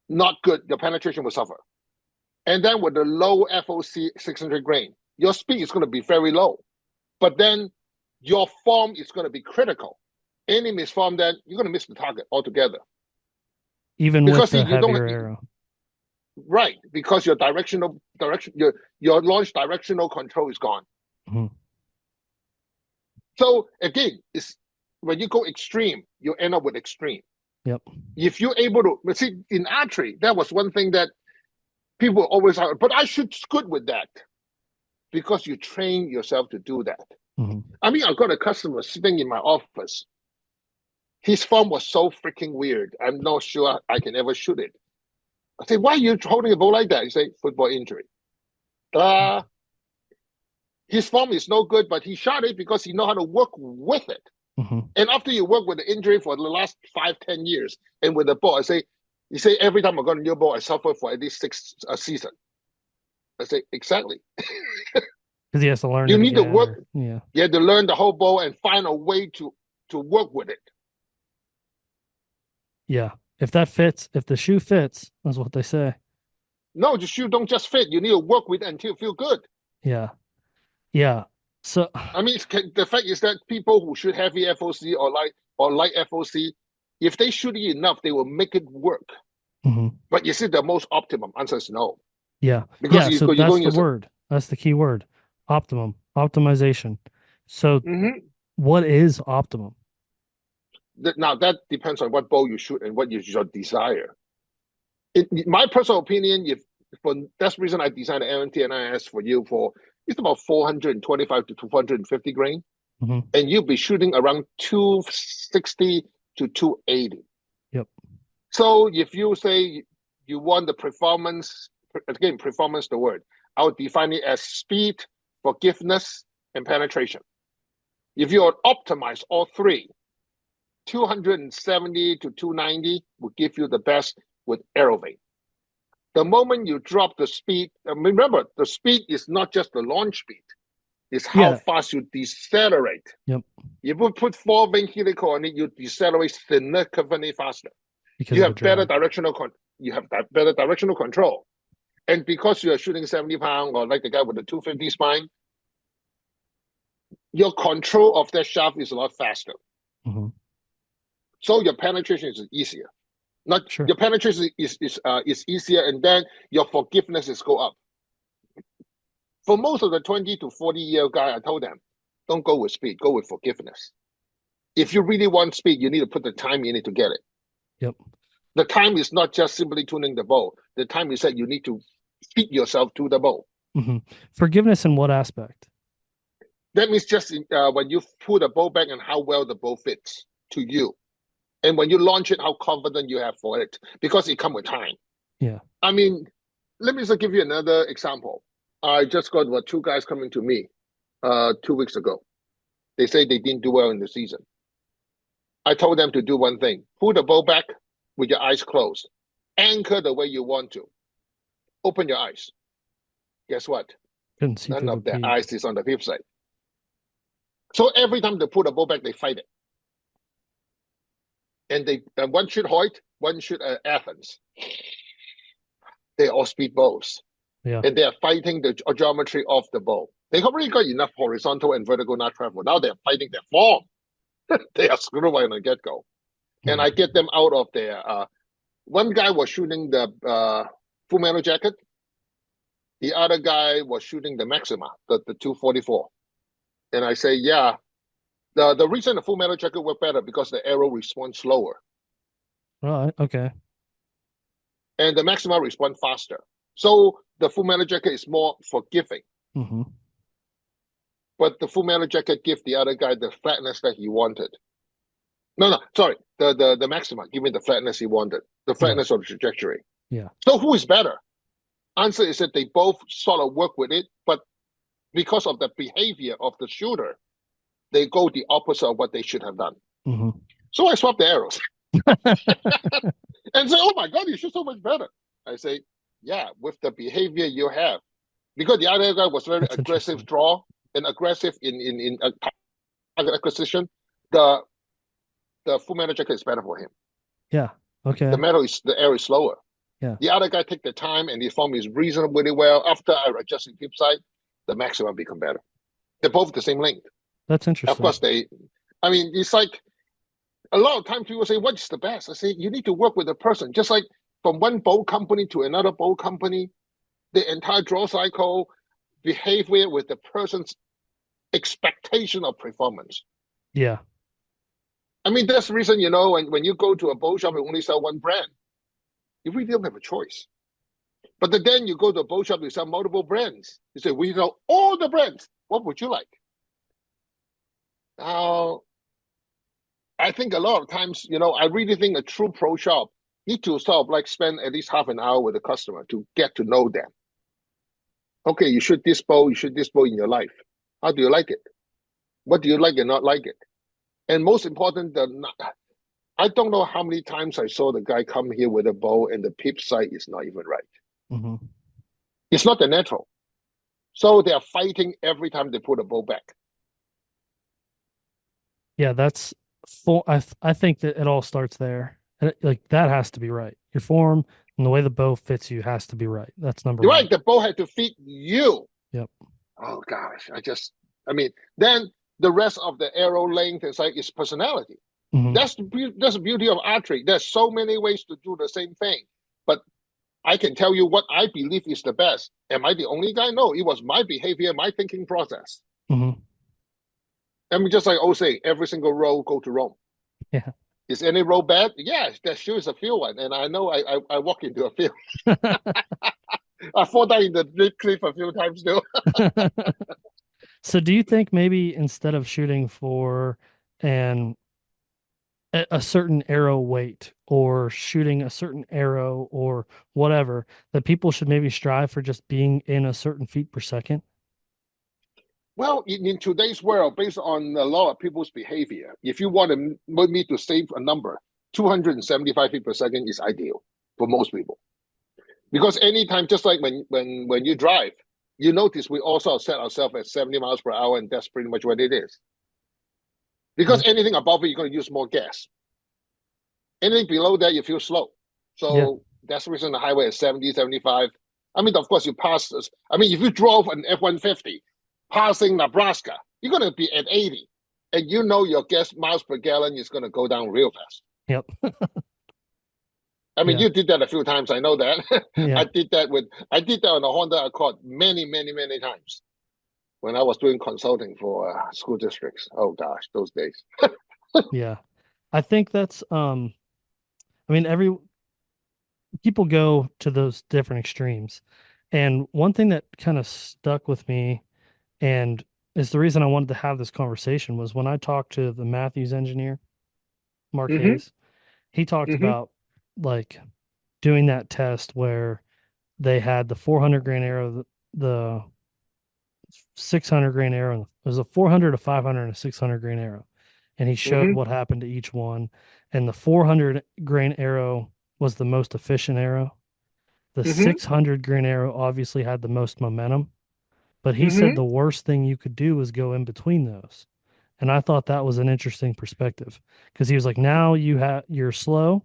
not good. Your penetration will suffer. And then with the low FOC 600 grain, your speed is gonna be very low. But then your form is gonna be critical. Any misform, then you're gonna miss the target altogether. Even with Because see, the you don't heavier arrow. right because your direction your launch directional control is gone. Hmm. So again, it's when you go extreme, you end up with extreme. Yep. If you're able to, but see, in archery, that was one thing that people always are, but I should good with that because you train yourself to do that. Hmm. I mean, I got a customer sitting in my office. His form was so freaking weird. I'm not sure I can ever shoot it. I say, why are you holding a ball like that? He say, football injury. Uh, his form is no good, but he shot it because he know how to work with it. Hmm. And after you work with the injury for the last 5, 10 years, and with the ball, I say, you say every time I got a new ball, I suffer for at least six a season. I say exactly. Because he has to learn You it need to again, work. or yeah, You have to learn the whole ball and find a way to work with it. yeah. If that fits, if the shoe fits, that's what they say. No, the shoe don't just fit. You need to work with it until you feel good. Yeah, yeah. So, I mean, the fact is that people who shoot heavy FOC or light FOC, if they shoot it enough, they will make it work. mhm. But you see, the most optimum answer is no, Yeah, because yeah. So you're that's going the to. word. That's the key word. Optimum, optimization. So, Mm-hmm. what is optimum? Now that depends on what ball you shoot and what is your desire. In my personal opinion, if for that's the reason I designed the MNT for you for it's about 425 to 250 grain, Hmm. and you'll be shooting around 260 to 280. Yep. So if you say you want the performance, again, performance the word, I would define it as speed, forgiveness, and penetration. If you optimize all three, 270 to 290 will give you the best with aerovate. The moment you drop the speed, remember, the speed is not just the launch speed, it's how Yeah. fast you decelerate. Yep. If you put 4 vein helical on it, you decelerate significantly faster. Because You of the have better drag. directional you have better directional control. And because you are shooting 70 pound or like the guy with the 250 spine, your control of that shaft is a lot faster. Hmm. So your penetration is easier. Not Sure. your penetration is easier, and then your forgiveness is go up. For most of the 20 to 40-year guy, I told them, don't go with speed, go with forgiveness. If you really want speed, you need to put the time in it to get it. Yep. The time is not just simply tuning the bow. The time is that you need to feed yourself to the bow. Hmm. Forgiveness in what aspect? That means just when you pull the bow back and how well the bow fits to you. And when you launch it, how confident you have for it, because it comes with time. Yeah. I mean, let me just give you another example. I just got two guys coming to me 2 weeks ago. They say they didn't do well in the season. I told them to do one thing: pull the bow back with your eyes closed, anchor the way you want to, open your eyes. Guess what? Couldn't see None through the of their peep. eyes is on the pip side. So every time they pull the bow back, they fight it. And one shoot Hoyt, one shoot Athens. They all speed bows, Yeah. and they are fighting the geometry of the bow. They already got enough horizontal and vertical not travel. Now they're fighting their form. They are screwed on the get go, and Mhm. I get them out of there. One guy was shooting the Full Metal Jacket. The other guy was shooting the Maxima, the 244. And I say, yeah, the reason the Full Metal Jacket worked better because the arrow responds slower, All right. Okay. and the Maxima respond faster. So the Full Metal Jacket is more forgiving. Hmm. But the Full Metal Jacket give the other guy the flatness that he wanted. No, no, sorry. The Maxima give me the flatness he wanted, the Yeah. flatness of the trajectory. Yeah. So who is better? Answer is that they both sort of work with it, but because of the behavior of the shooter, they go the opposite of what they should have done. Hmm. So I swap the arrows and say, "Oh my God, you shoot so much better." I say, "Yeah, with the behavior you have, because the other guy was very That's aggressive interesting. draw and aggressive in target acquisition. The Full Metal Jacket is better for him. Yeah. Okay. The arrow is slower. Yeah. The other guy take the time and his form is reasonably well. After I adjust the tip side, the maximum become better. They're both the same length. That's Of interesting. course, I mean, it's like a lot of times people say, "What's the best?" I say, you need to work with the person. Just like from one boat company to another boat company, the entire draw cycle, behavior with the person's expectation of performance. Yeah. I mean, that's the reason, when you go to a bow shop, you only sell one brand. You really don't have a choice. But then you go to a bow shop, you sell multiple brands. You say, we sell all the brands. What would you like? Now, I think a lot of times, I really think a true pro shop need to sort of like spend at least half an hour with the customer to get to know them. Okay, you shoot this bow in your life. How do you like it? What do you like and not like it? And most important, I don't know how many times I saw the guy come here with a bow and the pip sight is not even right. Hmm. It's not the natural. So they are fighting every time they put a bow back. Yeah, that's full. I think that it all starts there. Like that has to be right. Your form and the way the bow fits you has to be right. That's number You're one. right, the bow had to fit you. Yep. Oh gosh, then the rest of the arrow length is personality. Hmm. That's the beauty of archery. There's so many ways to do the same thing, but I can tell you what I believe is the best. Am I the only guy? No, it was my behavior, my thinking process. Hmm. I mean, just like I say, every single row go to Rome. Yeah. Is any row bad? Yeah, there sure is a few one, and I know I walk into a field. I fall down in the cliff a few times too. So do you think maybe instead of shooting for an a certain arrow weight or shooting a certain arrow or whatever, that people should maybe strive for just being in a certain feet per second? Well, in today's world, based on a lot of people's behavior, if you want me to save a number, 275 feet per second is ideal for most people. Because anytime, just like when you drive, you notice we also set ourselves at 70 miles per hour, and that's pretty much what it is. Yeah. Because anything above it, you're going to use more gas. Anything below that, you feel slow. Yeah. So that's the reason the highway is 70, 75. I mean, of course, you pass. I mean, if you drove an F-150 passing Nebraska, you're going to be at 80. And you know your gas miles per gallon is going to go down real fast. Yep. I mean, Yeah. you did that a few times. I know that. Yeah. I did that on a Honda Accord many, many, many times when I was doing consulting for school districts. Oh gosh, those days. Yeah. I think that's I mean every people go to those different extremes. And one thing that kind of stuck with me and is the reason I wanted to have this conversation was when I talked to the Matthews engineer, Mark Mm-hmm. Hayes, he talked Mm-hmm. about like doing that test where they had the 400 grain arrow, the 600 grain arrow. It was a 400, a 500, and a 600 grain arrow. And he showed Mm-hmm. what happened to each one. And the 400 grain arrow was the most efficient arrow. The Mm-hmm. 600 grain arrow obviously had the most momentum, but he said Mm-hmm. the worst thing you could do was go in between those. And I thought that was an interesting perspective because he was like, now you're slow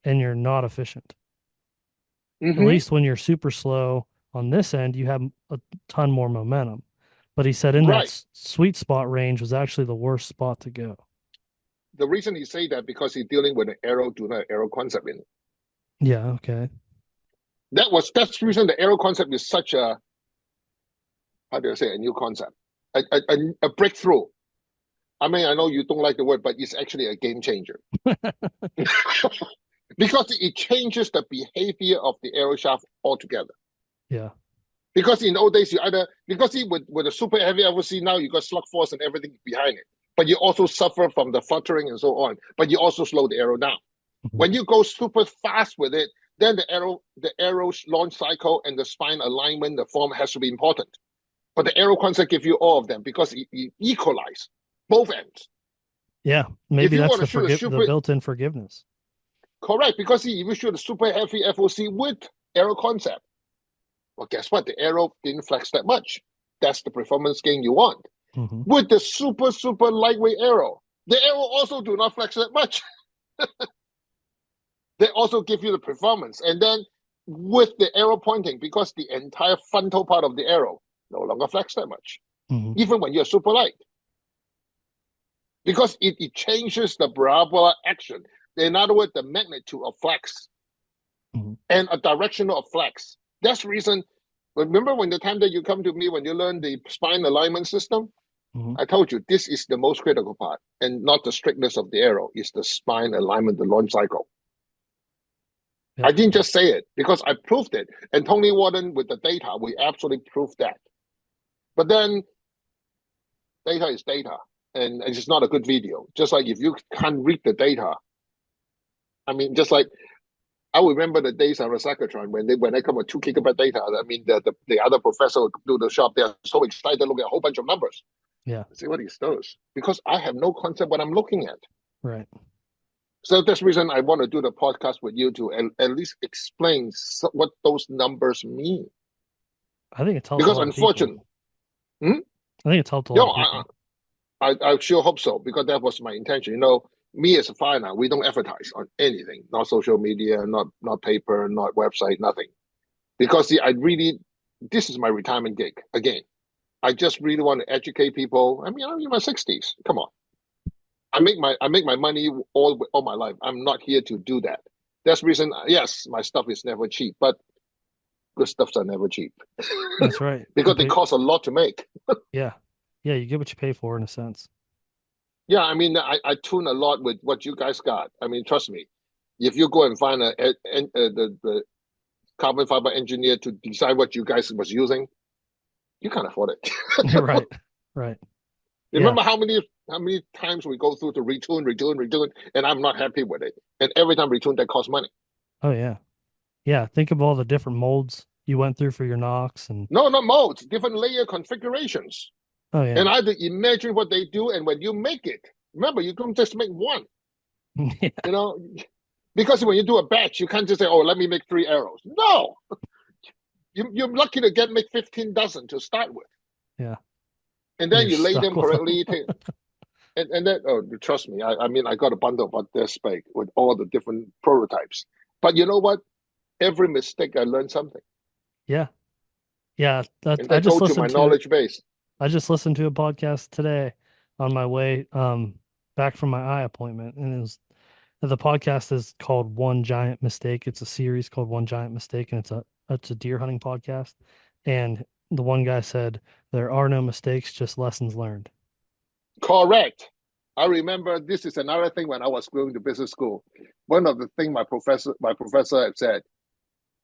and you're not efficient. At Mm-hmm. least when you're super slow on this end, you have a ton more momentum. But he said in that Right. sweet spot range was actually the worst spot to go. The reason he say that because he's dealing with an arrow do not arrow concept in it. Yeah, okay. That's the reason the arrow concept is such a, how do I say, a new concept, a breakthrough. I mean, I know you don't like the word, but it's actually a game changer because it changes the behavior of the arrow shaft altogether. Yeah. Because in old days, you either because with a super heavy FOC now you got slug force and everything behind it, but you also suffer from the fluttering and so on. But you also slow the arrow down. Mhm. When you go super fast with it, then the arrow's launch cycle and the spine alignment, the form has to be important. But the arrow concept gives you all of them because it equalize both ends. Yeah. If Maybe you that's want to shoot a the super built-in forgiveness. correct, because if you shoot a super heavy FOC with arrow concept, well, guess what? The arrow didn't flex that much. That's the performance gain you want. Hmm. With the super, super lightweight arrow, the arrow also do not flex that much. They also give you the performance. And then with the arrow pointing, because the entire frontal part of the arrow no longer flex that much, Hmm. even when you're super light. Because it changes the parabola action. In other words, the magnitude of flex Hmm. and a direction of flex. That's the reason. Remember when the time that you come to me when you learn the spine alignment system? Hmm. I told you this is the most critical part, and not the strictness of the arrow. It's the spine alignment, the launch cycle. I Yep. didn't just say it because I proved it. And Tony Warden with the data, we absolutely proved that. But then data is data, and it's just not a good video. Just like if you can't read the data, I mean, just like I remember the days on the cyclotron when they come with 2 GB data. I mean, the other professor would do the shop. They're so excited looking at a whole bunch of numbers. Yeah. I say, what is those? Because I have no concept what I'm looking at. Right. So that's the reason I want to do the podcast with you to at least explain what those numbers mean. I think it's helped a Because lot of people. unfortunately, hmm? I think it's helped a you lot know, of people. I sure hope so because that was my intention. Me as a fireman, we don't advertise on anything, not social media, not paper, not website, nothing. Because see, this is my retirement gig again. I just really want to educate people. I mean, I'm in my 60s. Come on, I make my money all my life. I'm not here to do that. That's the reason. Yes, my stuff is never cheap, but good stuffs are never cheap That's right. You because they pay. cost a lot to make. Yeah. Yeah. You get what you pay for in a sense. Yeah, I mean, I tune a lot with what you guys got. I mean, trust me, if you go and find the carbon fiber engineer to design what you guys was using, you can't afford it. Right. Right. Yeah. Remember how many times we go through to retune, and I'm not happy with it. And every time retune that costs money. Oh, yeah. Yeah. Think of all the different molds you went through for your Knox and No, not modes, different layer configurations. oh And yeah. I had to imagine what they do, and when you make it, remember you don't just make one. Yeah. You know, because when you do a batch, you can't just say, "Oh, let me make 3 arrows." No, you're lucky to make 15 dozen to start with, Yeah. and And then you're you lay stuck them with them. correctly. And then, oh, trust me, I mean, I got a bundle about this big with all the different prototypes. But you know what? Every mistake, I learned something, Yeah. Yeah. That and that go to my knowledge base. I just listened to a podcast today on my way back from my eye appointment, and the podcast is called One Giant Mistake. It's a series called One Giant Mistake, and it's a deer hunting podcast. And the one guy said there are no mistakes, just lessons learned. Correct. I remember this is another thing when I was going to business school. One of the things my professor had said,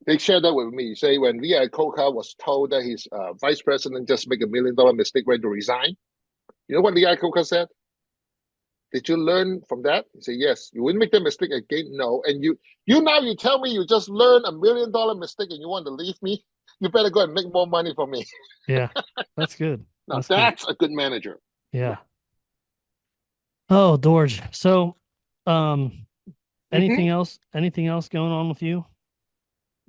they shared that with me. Say when Lee Iacocca was told that his vice president just make $1 million mistake ready to resign. You know what Lee Iacocca said? Did you learn from that? He said, yes. You wouldn't make that mistake again. No. And you tell me you just learned $1 million mistake and you want to leave me? You better go and make more money for me. Yeah, that's good. Now That's good. that's a good manager. Yeah. Oh, Dorge. So, um, Mm-hmm. Anything else going on with you?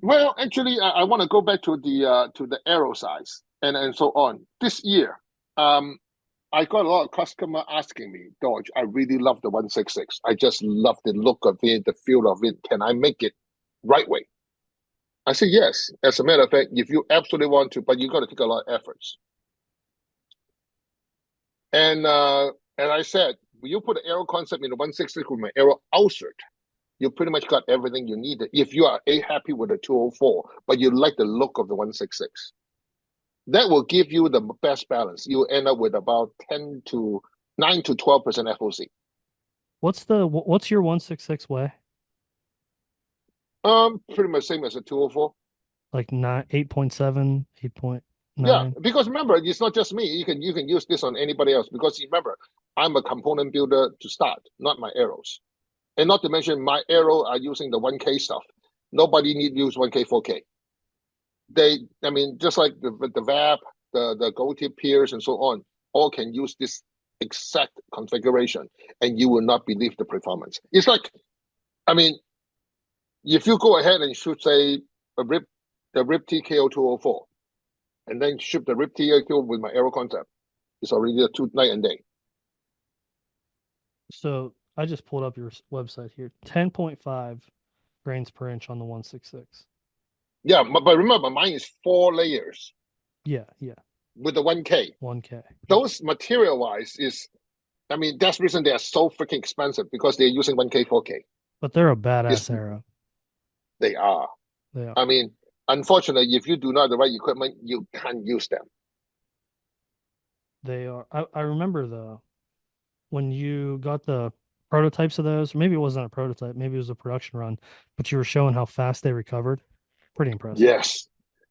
Well, actually, I want to go back to the arrow size and so on. This year, um, I got a lot of customer asking me, Dodge, I really love the 166. I just love the look of it, the feel of it. Can I make it right way? I said yes. As a matter of fact, if you absolutely want to, but you got to take a lot of efforts. And uh, and I said, when you put an arrow concept in the 166 with my arrow outsert, you pretty much got everything you needed. If you are happy with the 204, but you like the look of the 166, that will give you the best balance. You end up with about 10 to 9 to 12% FOC. What's your 166 weigh? Pretty much same as a 204. Like 8.7, Yeah, 8.9. because remember, it's not just me. You can use this on anybody else because remember, I'm a component builder to start, not my arrows. And not to mention my arrow are using the 1K stuff. Nobody need use 1K, 4K. I mean, just like the VAP, the gold tip peers and so on, all can use this exact configuration and you will not believe the performance. It's like, I mean, if you go ahead and shoot, say, the RIP TKO 204, and then ship the RIP TKO with my arrow concept, it's already a two night and day. So I just pulled up your website here. 10.5 grains per inch on the 166. Yeah, but remember, mine is 4 layers Yeah, yeah. with the 1K. 1K. Yeah. Those material wise is, I mean, that's the reason they are so freaking expensive because they're using 1K, 4K. But they're a It's, badass arrow. they are. They are. I mean, unfortunately, if you do not have the right equipment, you can't use them. They are. I remember the when you got the prototypes of those, or maybe it wasn't a prototype, maybe it was a production run, but you were showing how fast they recovered. Pretty impressive. Yes,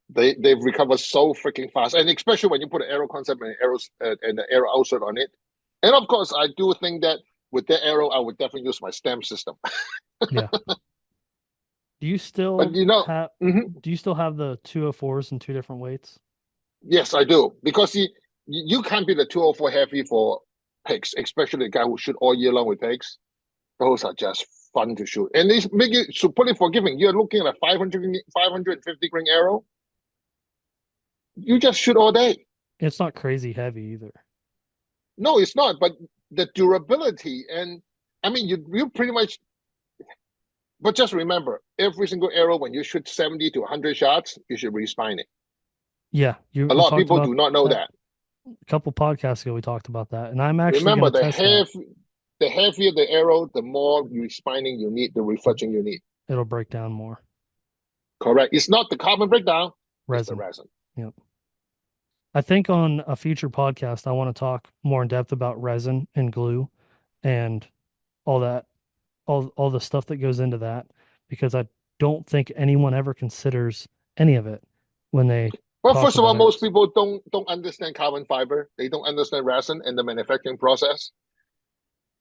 they've recovered so freaking fast, and especially when you put an arrow concept and arrows and the arrow outsert on it. And of course, I do think that with the arrow, I would definitely use my stamp system. Yeah. Do you But still you know, have mhm, do you still have the 204s in two different weights? yes, I do because you can't be the 204 heavy for pigs, especially the guy who shoot all year long with pigs. Those are just fun to shoot, and they make it super forgiving. You're looking at a 550 grain arrow. You just shoot all day. It's not crazy heavy either. No, it's not. But the durability and I mean, you pretty much. But just remember, every single arrow when you shoot 70 to 100 shots, you should respine it. Yeah, you A we lot of talked people about do not know that that. a couple podcasts ago. We talked about that, and I'm actually going Remember, to test that. the heavier the arrow, the more respining you need, the refletching you need. It'll break down more Correct. It's not the carbon breakdown; it's the resin. resin. Yep. I think on a future podcast, I want to talk more in depth about resin and glue and all that, all the stuff that goes into that, because I don't think anyone ever considers any of it when they Well, talk first of all, about most arrows. people don't understand carbon fiber. They don't understand resin and the manufacturing process.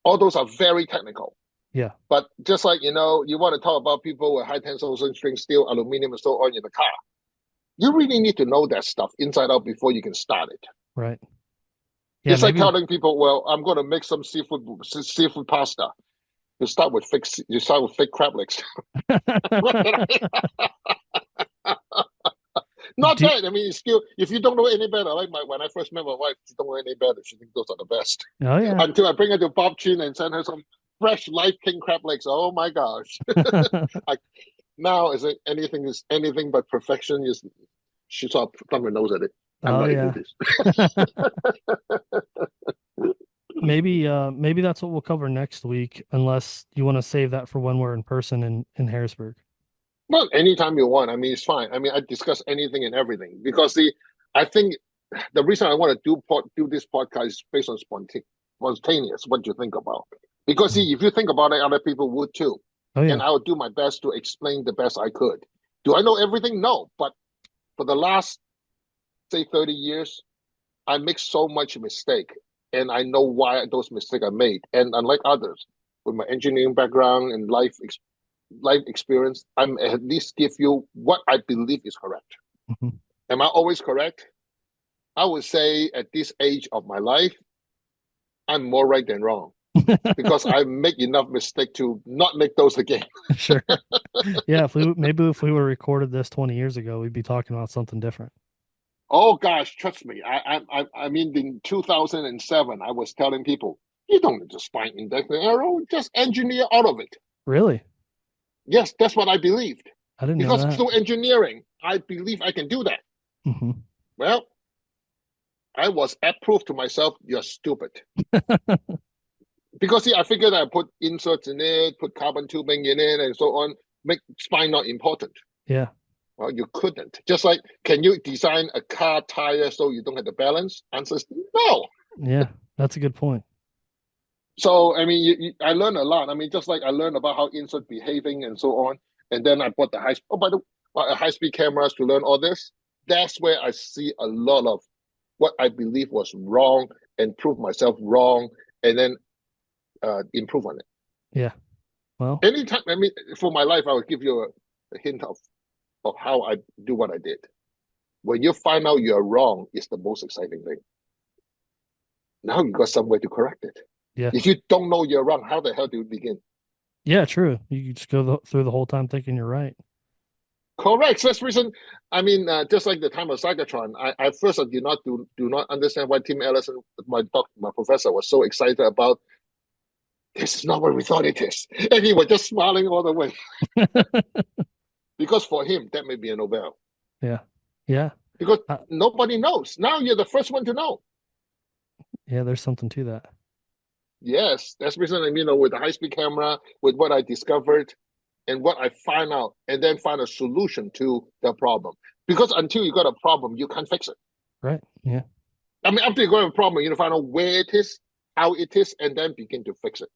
All those are very technical. Yeah, But just like you want to talk about people with high tensile string steel, aluminum, and so on in the car. You really need to know that stuff inside out before you can start it. right. Yeah, It's like maybe. telling people, "Well, I'm going to make some seafood pasta." You start with fake crab legs. Not Do, bad. I mean, it's still if you don't know any better, like when I first met my wife, she don't know any better. She thinks those are the best. oh yeah. Until I bring her to Bob Chin and send her some fresh live king crab legs. Oh my gosh! I, now is anything but perfection. Is she saw thumb her nose at it. I'm Oh not into yeah. this. Maybe that's what we'll cover next week, unless you want to save that for when we're in person in Harrisburg. Well, anytime you want. I mean, it's fine. I mean, I discuss anything and everything because I think the reason I want to do this podcast is based on spontaneous. What you think about? Because Mm. see, if you think about it, other people would too, Oh and yeah. I would do my best to explain the best I could. Do I know everything? No, but for the last say 30 years, I make so much mistake, and I know why those mistakes are made. And unlike others, with my engineering background and life experience, I'm at least give you what I believe is correct. Mhm. Am I always correct? I would say at this age of my life, I'm more right than wrong because I make enough mistake to not make those again. Sure. Yeah, if we would have recorded this 20 years ago, we'd be talking about something different. Oh gosh, trust me. I mean, in 2007, I was telling people, you don't need to spine index the arrow, just engineer out of it. Really? Yes, that's what I believed. I didn't know Because that. through engineering, I believe I can do that. Hmm. Well, I was at proof to myself, you're stupid. Because see, I figured I put inserts in it, put carbon tubing in it, and so on, make spine not important. Yeah. Well, you couldn't. Just like, can you design a car tire so you don't have the balance? Answer is no. Yeah. That's a good point. So I mean, I learned a lot. I mean, just like I learned about how insert behaving and so on, and then I bought the high. Oh, by the high speed cameras to learn all this. That's where I see a lot of what I believe was wrong and prove myself wrong, and then improve on it. Yeah. Well, Anytime, I mean, for my life, I would give you a hint of how I do what I did. When you find out you're wrong, it's the most exciting thing. Now you got somewhere to correct it. yeah. If you don't know you're wrong, how the hell do you begin? Yeah, true. You just go through the whole time thinking you're right. Correct. So that's the reason. I mean, just like the time of Cybertron, I first I did not do not understand why Tim Ellison, my professor, was so excited about. This is not what we thought it is, and he was just smiling all the way because for him that may be a Nobel Yeah. Yeah. because Uh, nobody knows. Now you're the first one to know. yeah, there's something to that. Yes, that's the reason. I mean, with the high speed camera, with what I discovered and what I find out, and then find a solution to the problem. Because until you got a problem, you can't fix it. Right. Yeah. I mean, after you go have a problem, you find out where it is, how it is, and then begin to fix it.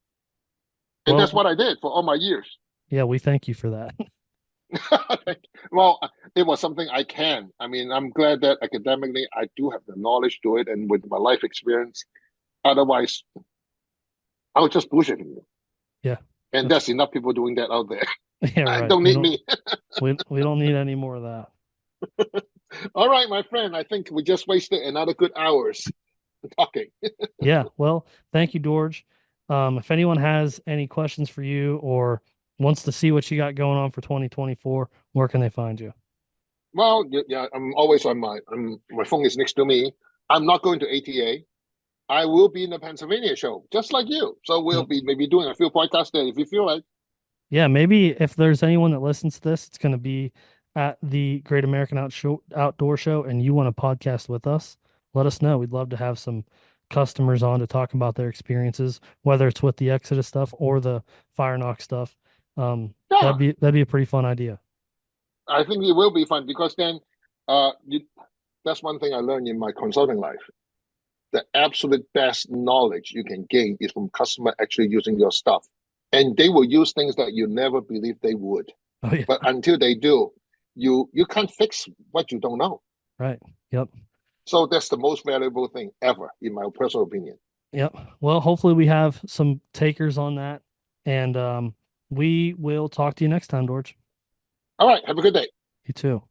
And that's Well, what I did for all my years. yeah, we thank you for that. Well, it was something I can. I mean, I'm glad that academically I do have the knowledge to it, and with my life experience. Otherwise, I would just bullshit you. Yeah, And that's there's enough people doing that out there. yeah, I right. don't need me. We don't need any more of that. All right, my friend. I think we just wasted another good hours talking. Yeah, well, thank you, Dorge. If anyone has any questions for you or wants to see what you got going on for 2024, where can they find you? Well, yeah, I'm always on my phone is next to me. I'm not going to ATA. I will be in the Pennsylvania show, just like you. So we'll Yep. be maybe doing a few podcasts there if you feel like. Yeah, maybe if there's anyone that listens to this, it's going to be at the Great American Outdoor Show and you want to podcast with us, let us know. We'd love to have some customers on to talk about their experiences, whether it's with the Exodus stuff or the Firenock stuff. Yeah, That'd be a pretty fun idea. I think it will be fun because then, you, that's one thing I learned in my consulting life. The absolute best knowledge you can gain is from customer actually using your stuff, and they will use things that you never believed they would. Oh yeah, But until they do, you can't fix what you don't know. right. Yep. So that's the most valuable thing ever, in my personal opinion. Yep. Well, hopefully we have some takers on that. And we will talk to you next time, George. All right, have a good day. You too.